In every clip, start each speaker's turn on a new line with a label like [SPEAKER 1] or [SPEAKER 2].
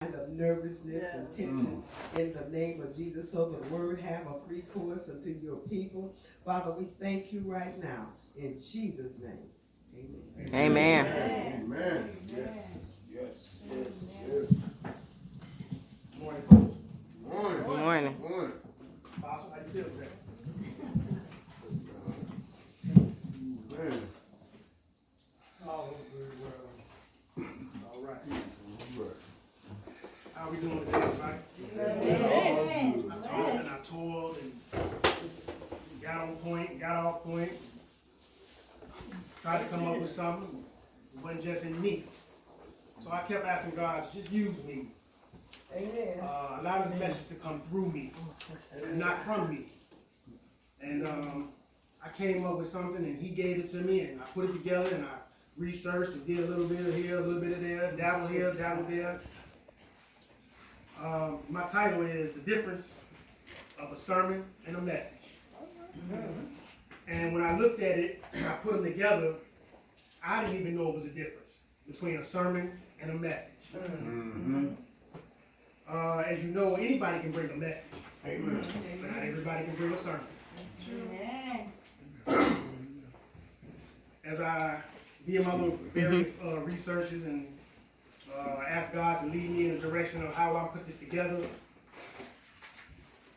[SPEAKER 1] of nervousness and tension in the name of Jesus, so the word have a free course unto your people. Father, we thank you right now in Jesus' name. Amen.
[SPEAKER 2] Amen.
[SPEAKER 3] Amen. Yes. Yes. Yes. Yes. Good morning, folks. Good morning.
[SPEAKER 2] Good morning.
[SPEAKER 3] Good morning.
[SPEAKER 1] Apostle, how you doing today?
[SPEAKER 3] Man.
[SPEAKER 1] All over the world. All right.
[SPEAKER 3] All right.
[SPEAKER 1] How we doing today, right?
[SPEAKER 3] Amen.
[SPEAKER 1] I talked and I toiled and got on point, got off point. Tried to come up with something. It wasn't just in me. So I kept asking God to just use me.
[SPEAKER 4] Amen.
[SPEAKER 1] Allow this message to come through me and not from me. And I came up with something and he gave it to me and I put it together and I researched and did a little bit of here, a little bit of there, dabble here, dabble there. My title is The Difference of a Sermon and a Message. And when I looked at it, I put them together, I didn't even know it was a difference between a sermon and a message. As you know, anybody can bring a message,
[SPEAKER 3] Amen.
[SPEAKER 1] but not everybody can bring a sermon. As I did my little various researches and asked God to lead me in the direction of how I put this together,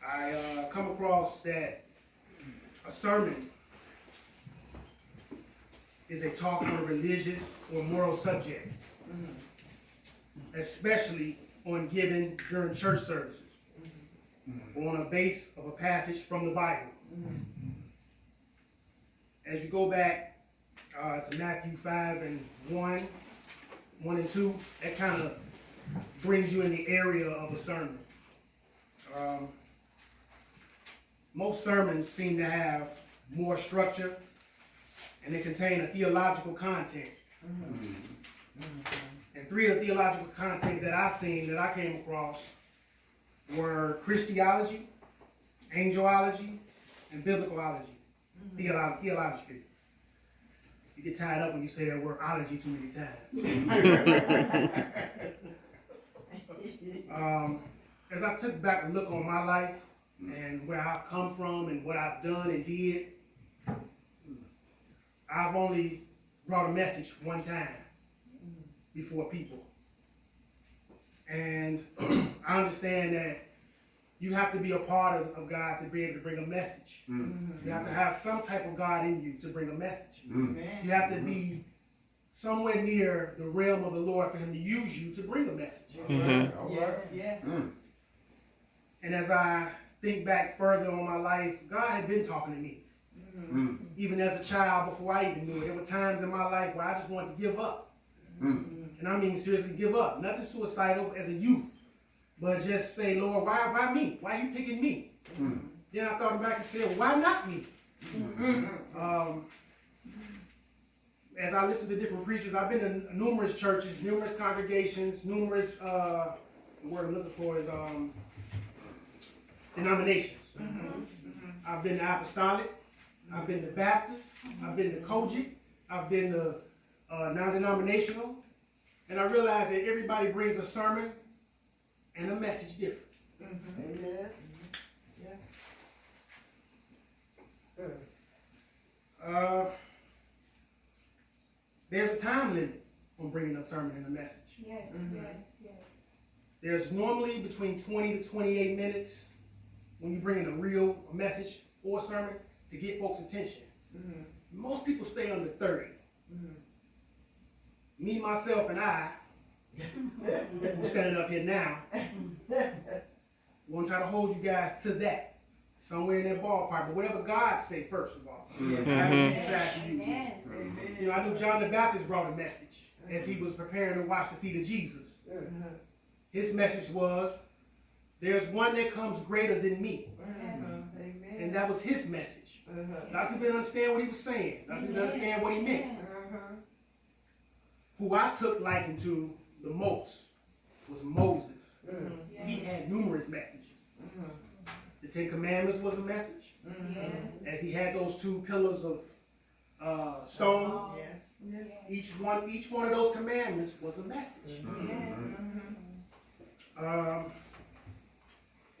[SPEAKER 1] I come across that a sermon is a talk on a religious or moral subject, especially on given during church services, or on a base of a passage from the Bible. As you go back to Matthew 5 and 1 and 2, that kind of brings you in the area of a sermon. Most sermons seem to have more structure and they contain a theological content. And three of the theological content that I came across were Christology, angelology, and biblicology. Theology. You get tied up when you say that word ology too many times. As I took back a look on my life and where I've come from and what I've done and did, I've only brought a message one time before people. And I understand that you have to be a part of God to be able to bring a message. You have to have some type of God in you to bring a message. You have to be somewhere near the realm of the Lord for him to use you to bring a message.
[SPEAKER 3] All right.
[SPEAKER 4] Yes, yes.
[SPEAKER 1] And as I think back further on my life, God had been talking to me. Even as a child, before I even knew it, there were times in my life where I just wanted to give up. And I mean seriously give up. Nothing suicidal as a youth, but just say, Lord, why me? Why are you picking me? Then I thought back and said, well, why not me? As I listen to different preachers, I've been in numerous churches, numerous congregations, numerous, the word I'm looking for is denominations. I've been to Apostolic, I've been to Baptist, I've been to Kojic, I've been to non-denominational, and I realized that everybody brings a sermon and a message different.
[SPEAKER 4] Amen.
[SPEAKER 1] There's a time limit on bringing a sermon and a message.
[SPEAKER 5] Yes.
[SPEAKER 1] There's normally between 20 to 28 minutes when you bring in a message or a sermon to get folks' attention. Most people stay under 30. Me, myself, and I, we're standing up here now, we're going to try to hold you guys to that, somewhere in that ballpark. But whatever God say, first of all, I have to decide to use it. You know, I know John the Baptist brought a message as he was preparing to wash the feet of Jesus. His message was, there's one that comes greater than me. And that was his message. A lot of people didn't understand what he was saying. A lot of people didn't understand what he meant. Who I took liking to the most was Moses. He had numerous messages. The Ten Commandments was a message. As he had those two pillars of stone, each one of those commandments was a message.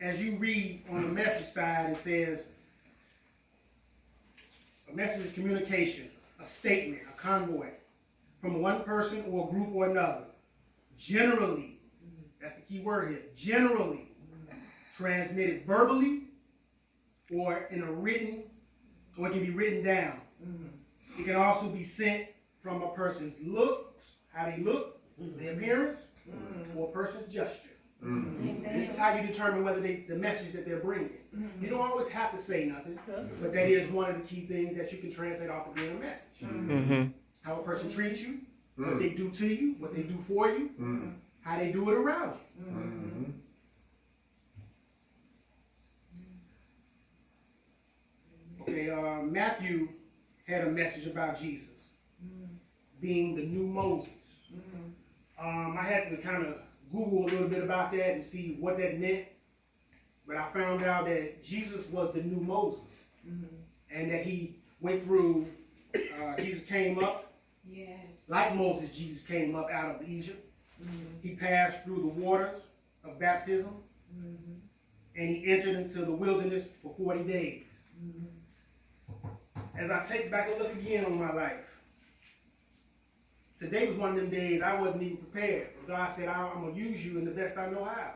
[SPEAKER 1] As you read on the message side, it says, a message is communication, a statement, a convoy from one person or group or another. Generally, that's the key word here, generally transmitted verbally or in a written, or it can be written down. It can also be sent from a person's looks, how they look, their appearance, or a person's gesture. This is how you determine whether the message that they're bringing. You don't always have to say nothing, but that is one of the key things that you can translate off of being a message. How a person treats you, what they do to you, what they do for you, how they do it around you. Okay, Matthew had a message about Jesus being the new Moses. I had to kind of Google a little bit about that and see what that meant, but I found out that Jesus was the new Moses, and that he went through, Jesus came up, like Moses, Jesus came up out of Egypt. He passed through the waters of baptism, and he entered into the wilderness for 40 days. As I take back a look again on my life, today was one of them days I wasn't even prepared. But God said, I'm going to use you in the best I know how.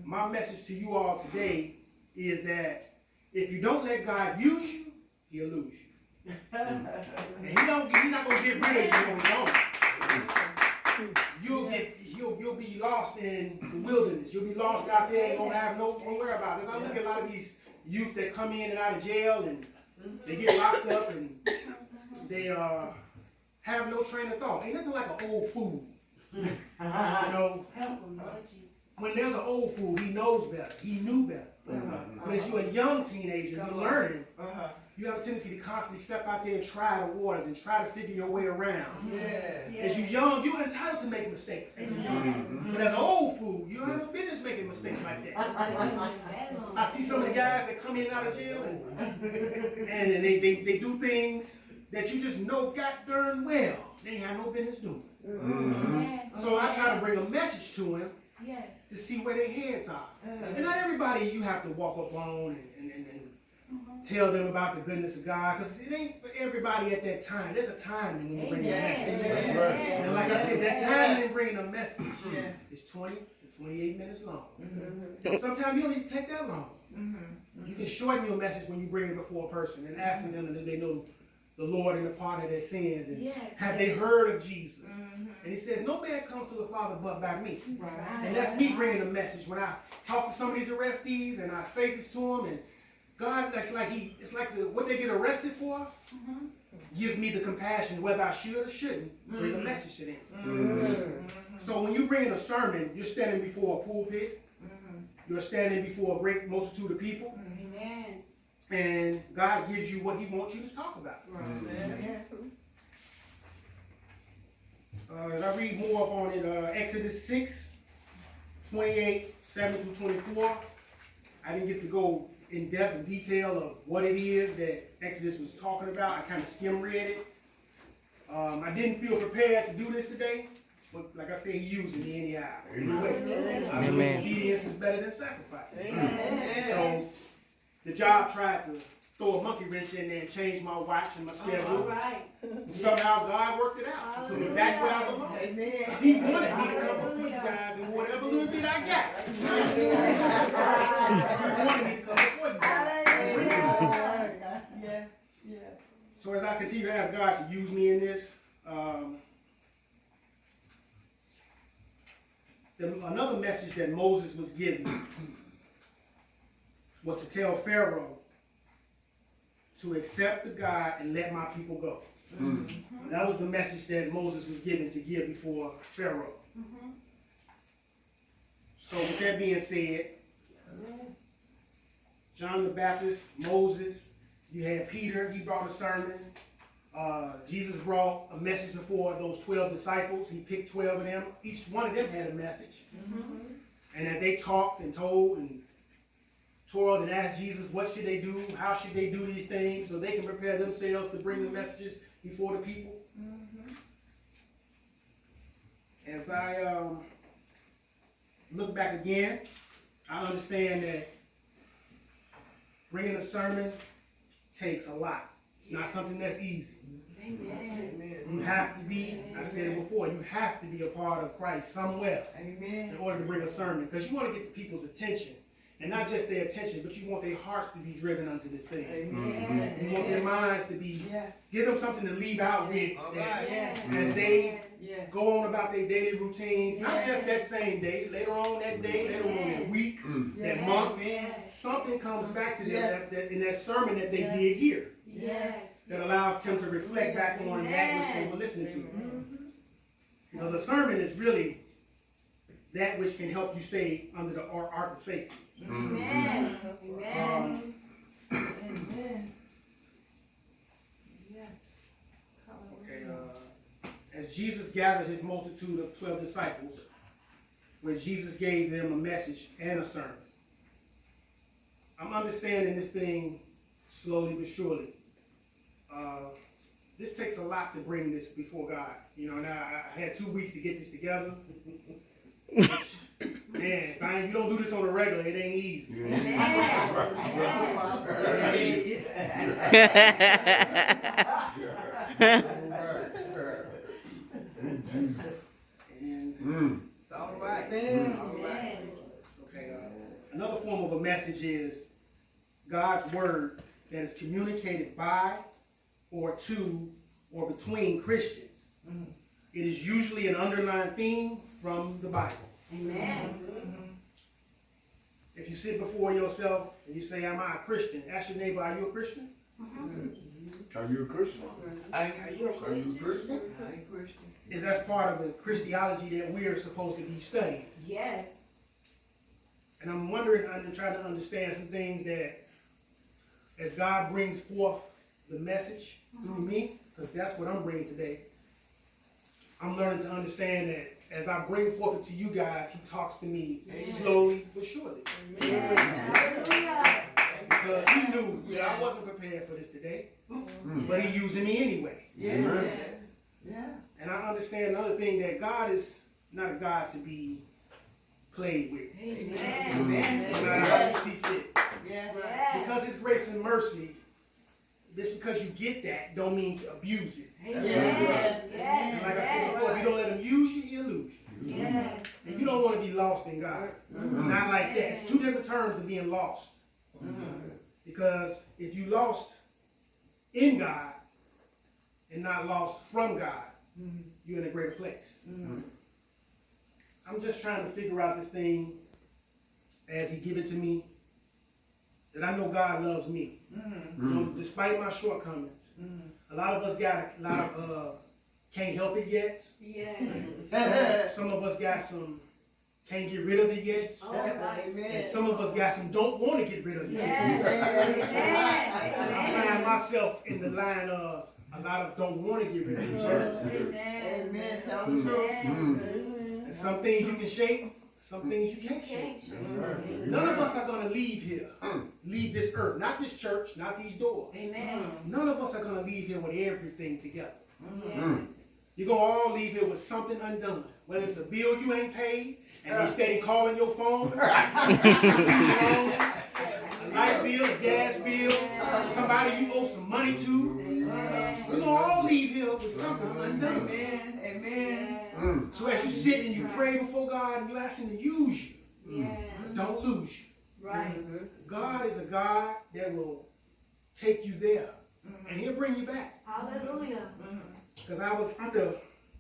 [SPEAKER 1] My message to you all today is that if you don't let God use you, he'll lose you. And he's not going to get rid of you on his own. You'll be lost in the wilderness. You'll be lost out there and don't have no whereabouts. As I look at a lot of these youth that come in and out of jail and they get locked up and they have no train of thought. Ain't nothing like an old fool. You know, when there's an old fool, he knows better. He knew better. But as you're a young teenager, you're learning. You have a tendency to constantly step out there and try the waters and try to figure your way around. As you're young, you're entitled to make mistakes. As you're young. But as an old fool, you don't have no business making mistakes like that. I see some of the guys that come in and out of jail and they do things that you just know god darn well they ain't have no business doing. So I try to bring a message to them to see where their heads are. And not everybody you have to walk up on and tell them about the goodness of God, because it ain't for everybody at that time. There's a time when you bring a message. And like I said, that time in bringing a message is 20 to 28 minutes long. Sometimes you don't need to take that long. You can shorten your message when you bring it before a person and asking them if they know the Lord and the pardon of their sins, and have they heard of Jesus? And he says, no man comes to the Father but by me. And that's me bringing a message. When I talk to some of these arrestees and I say this to them, and God, it's like what they get arrested for gives me the compassion, whether I should or shouldn't bring a message to them. So when you bring in a sermon, you're standing before a pulpit. You're standing before a great multitude of people. And God gives you what he wants you to talk about. As I read more up on it, Exodus 6, 28, 7 through 24. I didn't get to go in depth and detail of what it is that Exodus was talking about. I kind of skim read it. I didn't feel prepared to do this today, but like I said, he using me anyhow. Anyway, I believe obedience is better than sacrifice. So the job tried to throw a monkey wrench in there and change my watch and my schedule. Somehow God worked it out. He put me back where I belong. He wanted me to come before you guys and whatever little bit I got. He wanted me to come before you guys. So as I continue to ask God to use me in this, another message that Moses was given was to tell Pharaoh to accept the God and let my people go. That was the message that Moses was given to give before Pharaoh. So with that being said, John the Baptist, Moses, you had Peter, he brought a sermon. Jesus brought a message before those 12 disciples. He picked 12 of them. Each one of them had a message. And as they talked and told and toiled and asked Jesus, what should they do? How should they do these things so they can prepare themselves to bring the messages before the people? As I look back again, I understand that bringing a sermon takes a lot. It's not something that's easy. You have to be, I said it before, you have to be a part of Christ somewhere in order to bring a sermon. Because you want to get the people's attention. And not just their attention, but you want their hearts to be driven unto this thing. You want their minds to be, give them something to leave out with as they go on about their daily routines. Not just that same day, later on that day, later on that week, that month. Something comes back to them that in that sermon that they did hear. That allows them to reflect back on that which they were listening to. Because a sermon is really that which can help you stay under the ark of safety.
[SPEAKER 2] Amen.
[SPEAKER 1] Amen. Okay, as Jesus gathered his multitude of 12 disciples, when Jesus gave them a message and a sermon, I'm understanding this thing slowly but surely. This takes a lot to bring this before God. You know, now I had 2 weeks to get this together. Which, man, if you don't do this on a regular, it ain't easy.
[SPEAKER 4] It's all right.
[SPEAKER 1] Okay, another form of a message is God's word that is communicated by or to or between Christians. It is usually an underlying theme from the Bible. If you sit before yourself and you say, am I a Christian? Ask your neighbor, are you a Christian?
[SPEAKER 3] Are you a Christian?
[SPEAKER 4] Are you a
[SPEAKER 3] Christian?
[SPEAKER 1] Is that part of the Christology that we are supposed to be studying?
[SPEAKER 2] Yes.
[SPEAKER 1] And I'm wondering, I'm trying to understand some things that as God brings forth the message through me, because that's what I'm bringing today, I'm learning to understand that as I bring forth it to you guys, he talks to me slowly but surely. Because he knew that I wasn't prepared for this today, but he using me anyway. And I understand another thing, that God is not a God to be played with. No matter how you see fit. Because his grace and mercy, just because you get that, don't mean to abuse it. And like I said before, if you don't let him use you, he'll lose you. And you don't want to be lost in God. Not like that. It's 2 different terms of being lost. Because if you lost in God and not lost from God, you're in a greater place. I'm just trying to figure out this thing as he give it to me, that I know God loves me. You know, despite my shortcomings. A lot of us got a lot of can't help it yet. Some of us got some can't get rid of it yet. And some of us got some don't want to get rid of it yet. I find myself in the line of a lot of don't want to get rid of it yet.
[SPEAKER 4] Amen. Tell the truth.
[SPEAKER 1] And some things you can shake, some things you can't shake. None of us are going to leave here, leave this earth, not this church, not these doors. None of us are going to leave here with everything together. You're going to all leave here with something undone. Whether it's a bill you ain't paid, and they steady calling your phone, a light bill, a gas bill, somebody you owe some money to. We're going to all leave here with something undone. So as you sit and you pray before God and you ask him to use you, don't lose you. God is a God that will take you there, and he'll bring you back.
[SPEAKER 2] Hallelujah.
[SPEAKER 1] Because I was under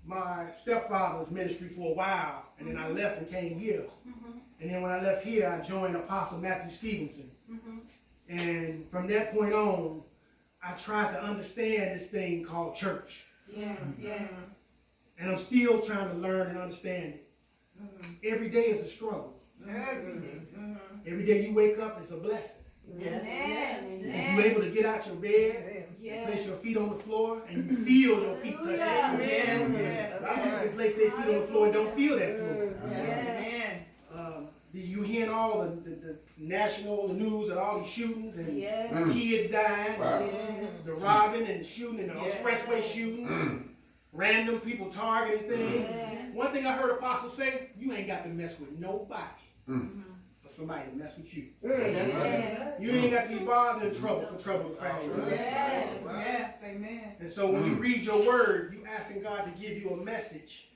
[SPEAKER 1] my stepfather's ministry for a while, and then I left and came here. And then when I left here, I joined Apostle Matthew Stevenson. And from that point on, I tried to understand this thing called church. And I'm still trying to learn and understand it. Every day is a struggle. Every day you wake up is a blessing. If you're able to get out your bed, place your feet on the floor, and you feel your feet touch that floor. Some people can place their feet on the floor and don't feel that floor. You hearing all the national news of all these shootings and kids dying, the robbing and the shooting and the expressway shooting, random people targeting things. One thing I heard Apostle say, you ain't got to mess with nobody for somebody to mess with you.
[SPEAKER 4] That's right.
[SPEAKER 1] You ain't got to be bothered in trouble for trouble to find you.
[SPEAKER 4] Yes. Yes. Amen.
[SPEAKER 1] And so when you read your word, you asking God to give you a message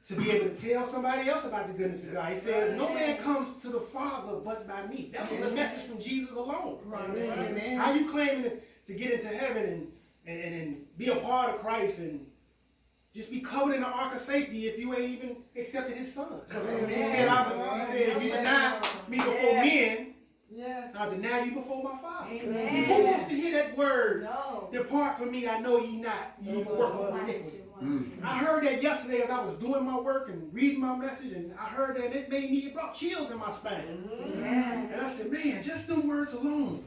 [SPEAKER 1] to be able to tell somebody else about the goodness of God. He says, no man comes to the Father but by me. That was a message from Jesus alone.
[SPEAKER 4] Amen.
[SPEAKER 1] How you claiming to get into heaven and be a part of Christ and just be covered in the ark of safety if you ain't even accepted his son?
[SPEAKER 4] Amen.
[SPEAKER 1] He said, if you deny me before men,
[SPEAKER 4] Yes.
[SPEAKER 1] I'll deny you before my Father.
[SPEAKER 2] Amen.
[SPEAKER 1] Who wants to hear that word?
[SPEAKER 2] No.
[SPEAKER 1] Depart from me, I know ye not. You work of iniquity. I heard that yesterday as I was doing my work and reading my message, and I heard that and it made me, it brought chills in my spine.
[SPEAKER 2] Amen.
[SPEAKER 1] And I said, man, just them words alone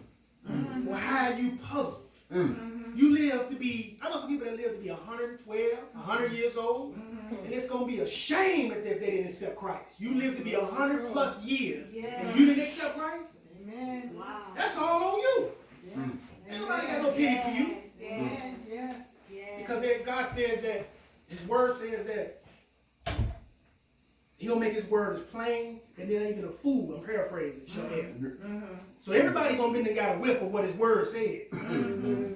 [SPEAKER 1] will have you puzzled. You live to be, I know some people that live to be 112, 100 years old, and it's going to be a shame if they didn't accept Christ. You live to be 100 plus years, and you didn't accept Christ?
[SPEAKER 4] Amen.
[SPEAKER 2] Wow.
[SPEAKER 1] That's all on you. Ain't nobody got no pity for you.
[SPEAKER 2] Yes.
[SPEAKER 4] Yes.
[SPEAKER 2] Yes.
[SPEAKER 1] Because God says that, his word says that he'll make his word as plain, and then even a fool, I'm paraphrasing, shall err. So everybody gonna be got a whiff of what his word said.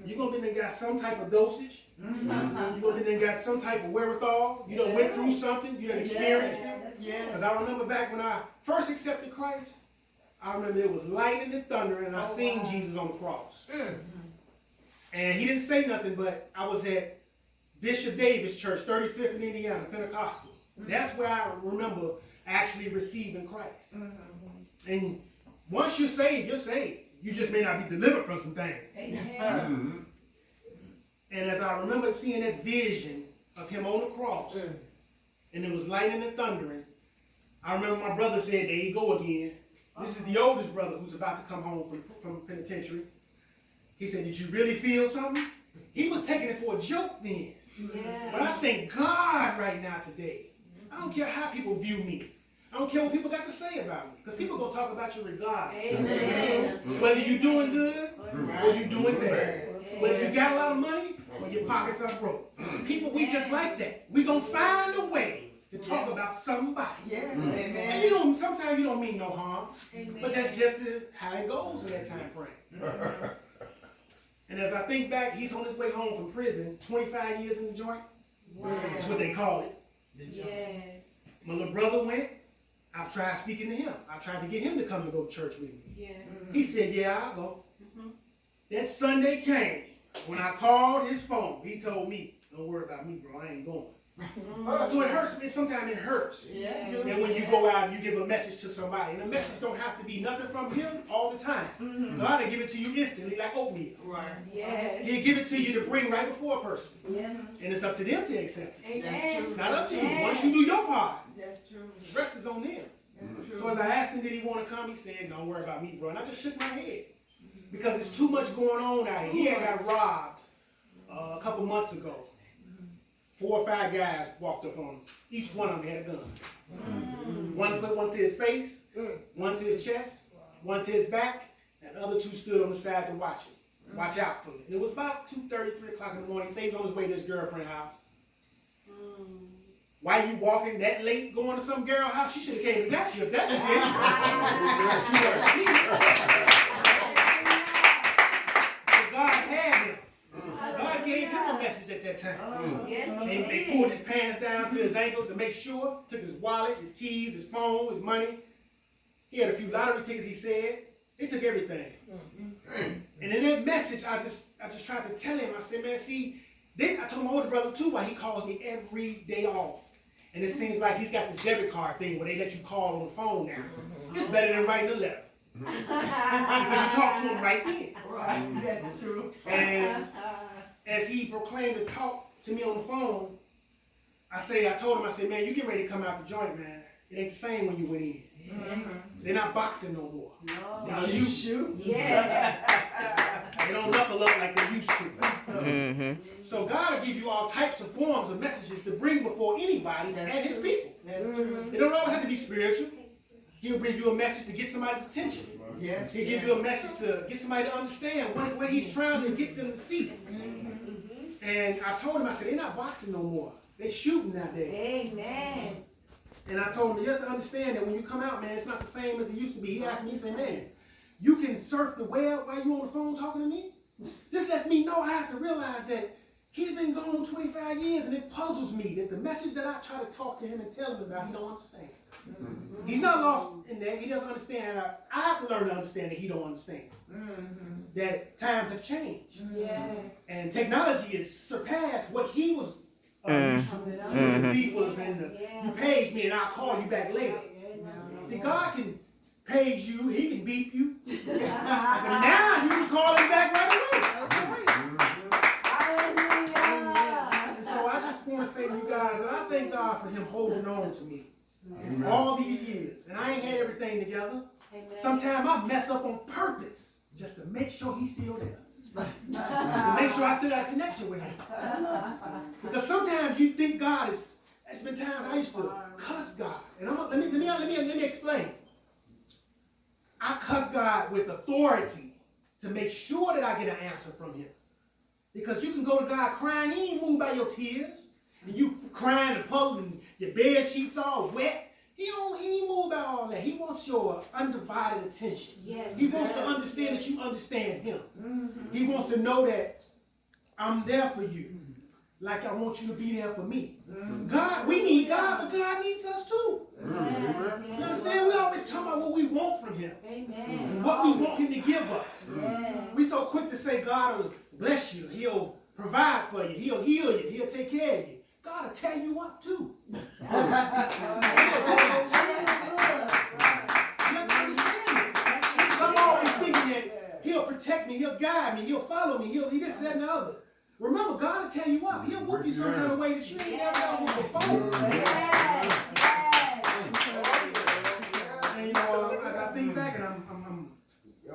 [SPEAKER 1] You're gonna be got some type of dosage. You're gonna be got some type of wherewithal. You done went through something. You done experienced it.
[SPEAKER 4] Yes.
[SPEAKER 1] Because I remember back when I first accepted Christ, I remember it was lightning and thunder, and I seen Jesus on the cross. And he didn't say nothing, but I was at Bishop Davis Church, 35th in Indiana, Pentecostal. That's where I remember actually receiving Christ. And once you're saved, you're saved. You just may not be delivered from some things.
[SPEAKER 2] Amen.
[SPEAKER 1] And as I remember seeing that vision of him on the cross, and it was lightning and thundering, I remember my brother said, there you go again. This is the oldest brother who's about to come home from penitentiary. He said, did you really feel something? He was taking it for a joke then. But I thank God right now today. I don't care how people view me. I don't care what people got to say about me. Because people going to talk about you regardless.
[SPEAKER 2] Amen.
[SPEAKER 1] Whether you're doing good or you're doing bad. Whether you got a lot of money or your pockets are broke. People, we just like that. We going to find a way to talk about somebody.
[SPEAKER 4] Yes.
[SPEAKER 1] And
[SPEAKER 4] Amen.
[SPEAKER 1] you don't, sometimes you don't mean no harm. But that's just how it goes in that time frame. And as I think back, he's on his way home from prison, 25 years in the joint. That's what they call it.
[SPEAKER 2] Yes.
[SPEAKER 1] My little brother went. I tried speaking to him. I tried to get him to come and go to church with me.
[SPEAKER 2] Yes.
[SPEAKER 1] He said, yeah, I'll go. That Sunday came. When I called his phone, he told me, don't worry about me, bro. I ain't going. So it hurts me. Sometimes it hurts.
[SPEAKER 4] Yeah.
[SPEAKER 1] That when you go out and you give a message to somebody, and the message don't have to be nothing from him all the time. God will give it to you instantly like oatmeal.
[SPEAKER 4] Right.
[SPEAKER 2] Yes.
[SPEAKER 1] He'll give it to you to bring right before a person.
[SPEAKER 2] Yes.
[SPEAKER 1] And it's up to them to accept it.
[SPEAKER 2] Amen.
[SPEAKER 1] It's not up to you. Once you do your part,
[SPEAKER 4] That's true.
[SPEAKER 1] the rest is on them.
[SPEAKER 4] That's true.
[SPEAKER 1] So as I asked him, did he want to come? He said, don't worry about me, bro. And I just shook my head. Because there's too much going on out here. He had got robbed a couple months ago. 4 or 5 guys walked up on him. Each one of them had a gun. One put one to his face, one to his chest, one to his back, and the other 2 stood on the side to watch it. Watch out for it. And it was about 2:30, 3 o'clock in the morning. He said he was on his way to his girlfriend's house. Why you walking that late going to some girl's house? She should have came and got you if that's the case. She was. But God had him. God gave him a message at that time.
[SPEAKER 2] Yes,
[SPEAKER 1] They pulled his pants down to his ankles to make sure, took his wallet, his keys, his phone, his money. He had a few lottery tickets, he said. They took everything. And in that message, I just tried to tell him, I said, man, see, I told my older brother too why he calls me every day off. And it seems like he's got this debit card thing where they let you call on the phone now. It's better than writing a letter. Because you talk to him right then.
[SPEAKER 4] Right. That's true.
[SPEAKER 1] And as he proclaimed to talk to me on the phone, I told him, I said, man, you get ready to come out the joint, man. It ain't the same when you went in. They're not boxing no more.
[SPEAKER 2] No.
[SPEAKER 1] They shoot.
[SPEAKER 2] Yeah.
[SPEAKER 1] They don't knuckle up like they used to. So God will give you all types of forms of messages to bring before anybody and his people.
[SPEAKER 4] That's true.
[SPEAKER 1] It don't always have to be spiritual. He'll bring you a message to get somebody's attention.
[SPEAKER 4] Yes.
[SPEAKER 1] He'll give you a message to get somebody to understand what he's trying to get them to see. And I told him, I said, they're not boxing no more. They shooting nowadays.
[SPEAKER 2] Amen.
[SPEAKER 1] And I told him, you have to understand that when you come out, man, it's not the same as it used to be. He asked me, he said, man, you can surf the web while you on the phone talking to me? This lets me know I have to realize that he's been gone 25 years, and it puzzles me that the message that I try to talk to him and tell him about, he don't understand. He's not lost in that. He doesn't understand. I have to learn to understand that he don't understand. That times have changed.
[SPEAKER 2] Yes.
[SPEAKER 1] And technology has surpassed what he was used to. The beat was in the, you page me and I'll call you back later. See, God can page you, he can beep you. But now you can call him back right away.
[SPEAKER 2] Hallelujah.
[SPEAKER 1] And so I just want to say to you guys that I thank God for him holding on to me all these years. And I ain't had everything together. Sometimes I mess up on purpose just to make sure he's still there. To make sure I still got a connection with him. Because sometimes you think God is, there's been times I used to cuss God. And let me explain. I cuss God with authority to make sure that I get an answer from him. Because you can go to God crying, he ain't moved by your tears. And you crying and puddling and your bed sheets all wet. He ain't moved by all that. He wants your undivided attention.
[SPEAKER 2] Yes.
[SPEAKER 1] He wants to understand that you understand him. He wants to know that I'm there for you. Like I want you to be there for me. God, we need God, but God needs us too. You understand? We always talk about what we want from him.
[SPEAKER 2] Amen.
[SPEAKER 1] What we want him to give us.
[SPEAKER 2] Yes.
[SPEAKER 1] We so quick to say God will bless you. He'll provide for you. He'll heal you. He'll take care of you. God will tell you what to. You have to understand it. I'm always thinking that he'll protect me, he'll guide me, he'll follow me, he this, that, and the other. Remember, God will tell you what. He'll whoop you some kind of way that you ain't never got whooped before. And you know, as I think back and I'm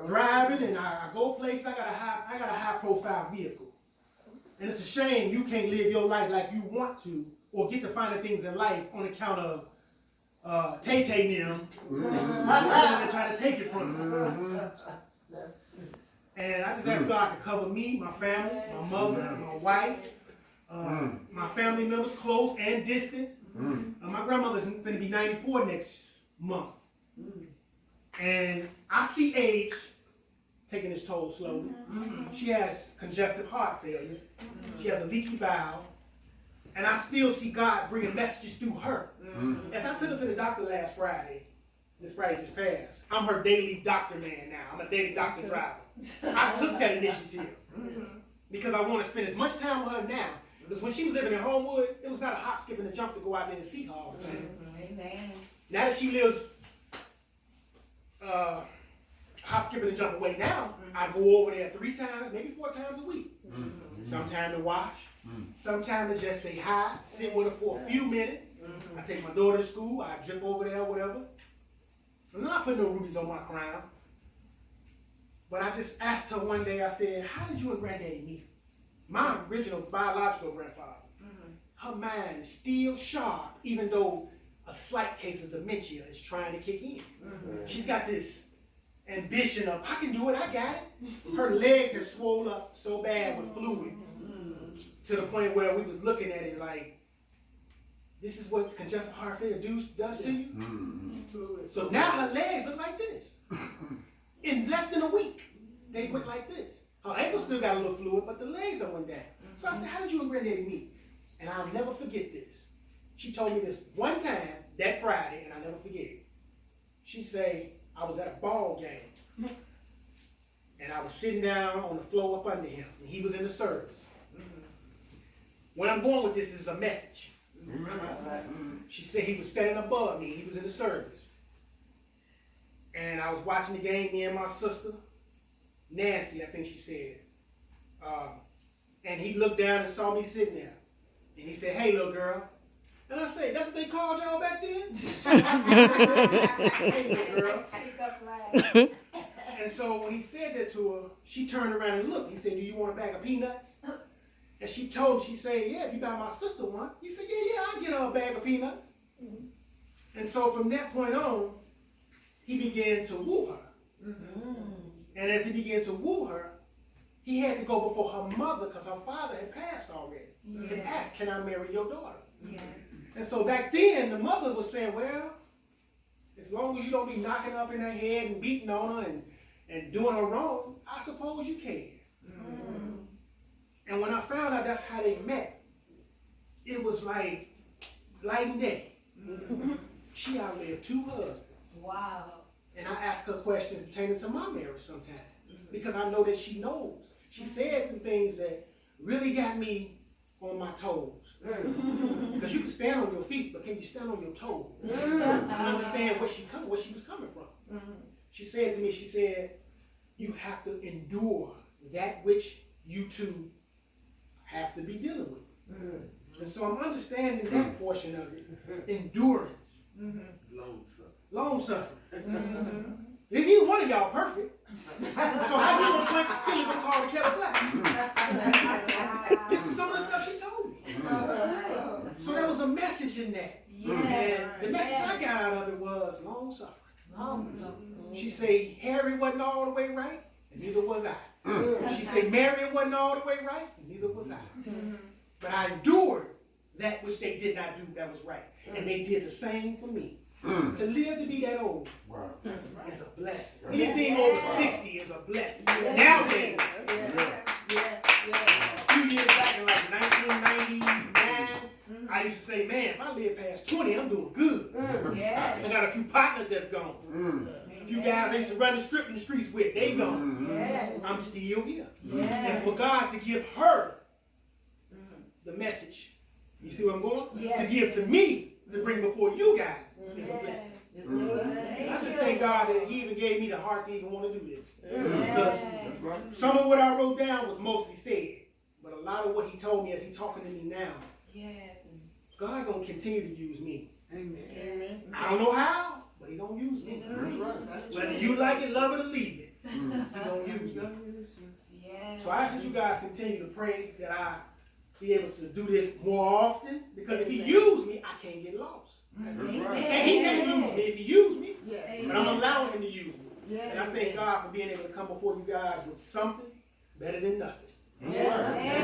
[SPEAKER 1] driving and I go places, I got a high profile vehicle. And it's a shame you can't live your life like you want to or get to find the things in life on account of Tay-Tay and them and try to take it from you. And I just ask God to cover me, my family, my mother, my wife, my family members, close and distant. My grandmother's going to be 94 next month. And I see age taking its toll slowly. She has congestive heart failure. She has a leaky valve. And I still see God bringing messages through her. As I took her to the doctor last Friday, this Friday just passed, I'm her daily doctor man now. I'm a daily doctor driver. I took that initiative because I want to spend as much time with her now. Because when she was living in Homewood, it was not a hop, skip, and a jump to go out there and see her all the time.
[SPEAKER 2] Amen.
[SPEAKER 1] Now that she lives hop, skip, and a jump away now, I go over there 3 times, maybe 4 times a week. Sometimes to wash, sometimes to just say hi, sit with her for a few minutes. I take my daughter to school, I jump over there, whatever. I'm not putting no rubies on my crown. But I just asked her one day, I said, how did you and Granddaddy meet? My original biological grandfather. Her mind is still sharp, even though a slight case of dementia is trying to kick in. She's got this ambition of, I can do it, I got it. Her legs have swollen up so bad with fluids to the point where we was looking at it like, this is what congestive heart failure does to you? So now her legs look like this. In less than a week, they went like this. Her ankles still got a little fluid, but the legs done went down. So I said, how did you and Granddaddy meet? And I'll never forget this. She told me this one time, that Friday, and I'll never forget it. She said, I was at a ball game, and I was sitting down on the floor up under him, and he was in the service. Where I'm going with this is a message. She said he was standing above me, he was in the service. And I was watching the game, me and my sister, Nancy, I think she said. And he looked down and saw me sitting there. And he said, hey, little girl. And I said, that's what they called y'all back then? Hey, little girl. And so when he said that to her, she turned around and looked. He said, do you want a bag of peanuts? And she told him, she said, yeah, if you buy my sister one. He said, yeah, I'll get her a bag of peanuts. And so from that point on, he began to woo her. And as he began to woo her, he had to go before her mother because her father had passed already. And asked, can I marry your daughter?
[SPEAKER 2] Yes.
[SPEAKER 1] And so back then, the mother was saying, well, as long as you don't be knocking up in her head and beating on her and doing her wrong, I suppose you can. And when I found out that's how they met, it was like light and day. She outlived 2 husbands.
[SPEAKER 2] Wow.
[SPEAKER 1] And I ask her questions pertaining to my marriage sometimes. Because I know that she knows. She said some things that really got me on my toes. Because you can stand on your feet, but can you stand on your toes? And understand where she was coming from. She said to me, she said, you have to endure that which you two have to be dealing with. And so I'm understanding that portion of it. Endurance. Long suffering. Neither one of y'all perfect. So how you gonna point the still gonna call the kettle black? This is some of the stuff she told me. So there was a message in that.
[SPEAKER 2] Yes.
[SPEAKER 1] And the message I got out of it was long suffering.
[SPEAKER 2] Long suffering.
[SPEAKER 1] She said Harry wasn't all the way right, and neither was I. She said Marion wasn't all the way right, and neither was I. But I endured that which they did not do that was right. And they did the same for me. To live to be that old is a blessing. Anything over 60 is a blessing. Nowadays, a few years back in like 1999, I used to say, man, if I live past 20, I'm doing good. I got a few partners that's gone. A few guys I used to run the strip in the streets with, they gone. I'm still here. And for God to give her the message, you see where I'm going? To give to me, to bring before you guys, is a blessing. And I just thank God that He even gave me the heart to even want to do this. Because some of what I wrote down was mostly said, but a lot of what He told me as He talking to me now, God gonna continue to use me.
[SPEAKER 4] Amen.
[SPEAKER 1] I don't know how, but He gonna use me. Whether you like it, love it, or leave it, He gonna use me. So I ask that you guys continue to pray that I be able to do this more often, because if He use me, I can't get lost. He can't lose me if He use me, but I'm allowing Him to use me. And I thank God for being able to come before you guys with something better than nothing.